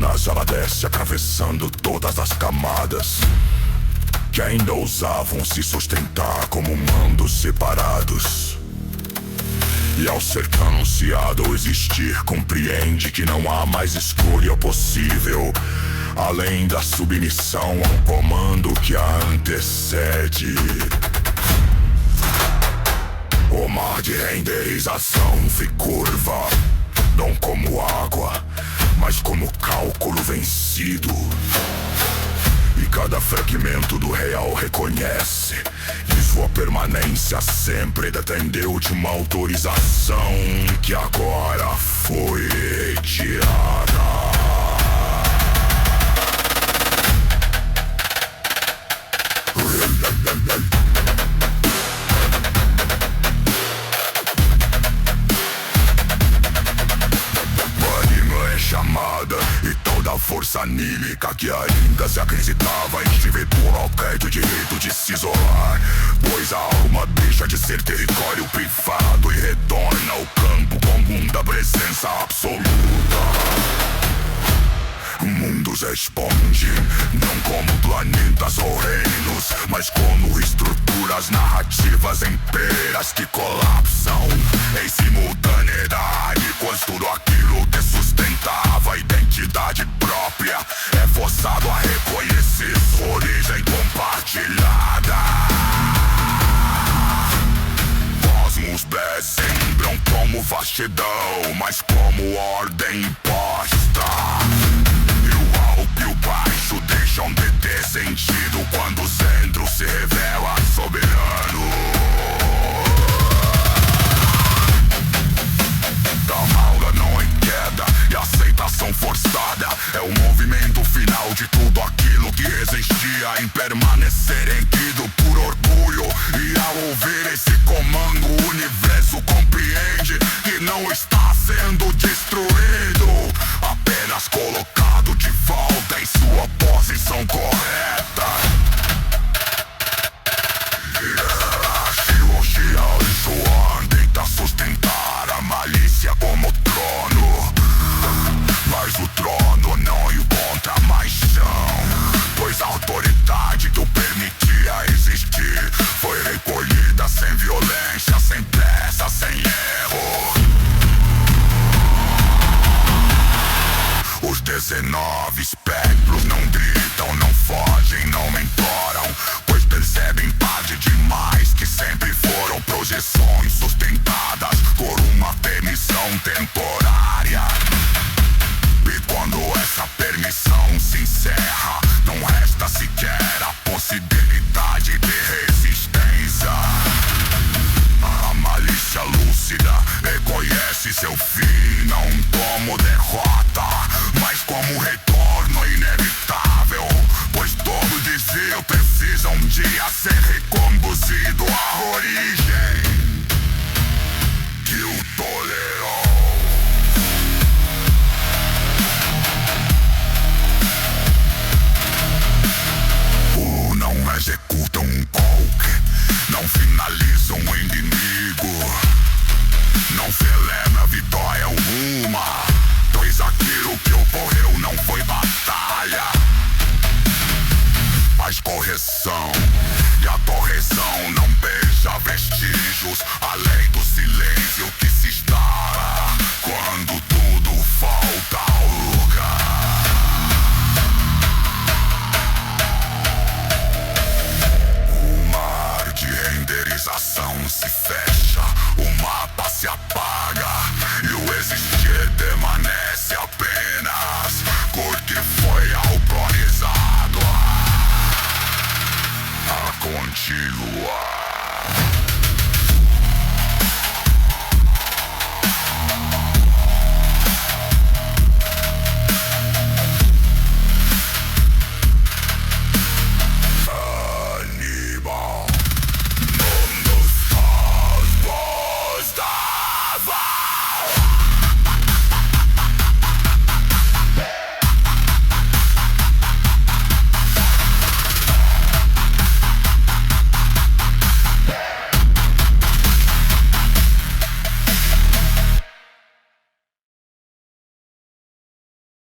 S5: Jonas ela desce atravessando todas as camadas que ainda ousavam se sustentar como mundos separados. E ao ser pronunciado o existir, compreende que não há mais escolha possível além da submissão a um comando que a antecede. O mar de renderização se curva, não como água, mas como cálculo vencido. E cada fragmento do real reconhece que sua permanência sempre dependeu de uma autorização que agora foi retirada. Chamada e toda a força anímica que ainda se acreditava individual perde o direito de se isolar, pois a alma deixa de ser território privado e retorna ao campo comum da presença absoluta. Mundos responde, não como planetas ou reinos, mas como estruturas narrativas inteiras que colapsam em simultaneidade, quando tudo aquilo que sustentava a identidade própria é forçado a reconhecer sua origem compartilhada. Cosmos descembram como vastidão, mas como ordem imposta. E o baixo deixam de ter sentido quando o centro se revela soberano. Da aula não em queda e aceitação forçada é o movimento final de tudo aquilo que resistia em permanecer erguido por orgulho. E ao ouvir esse comando o universo compreende que não está sendo destruído, apenas colocado de volta em sua posição correta. Tenta sustentar a malícia como trono, mas o trono não encontra mais chão, pois a autoridade que o permitia existir foi recolhida sem violência, sem pressa, sem erro. Os 19 espectros não gritam, não fogem, não mentoram, pois percebem tarde demais que sempre foram projeções sustentadas por uma permissão temporária. E quando essa permissão se encerra, não resta sequer a possibilidade de resistência. A malícia lúcida reconhece seu fim não como derrota, mas como retorno inevitável, pois todo desvio precisa um dia ser reconhecido.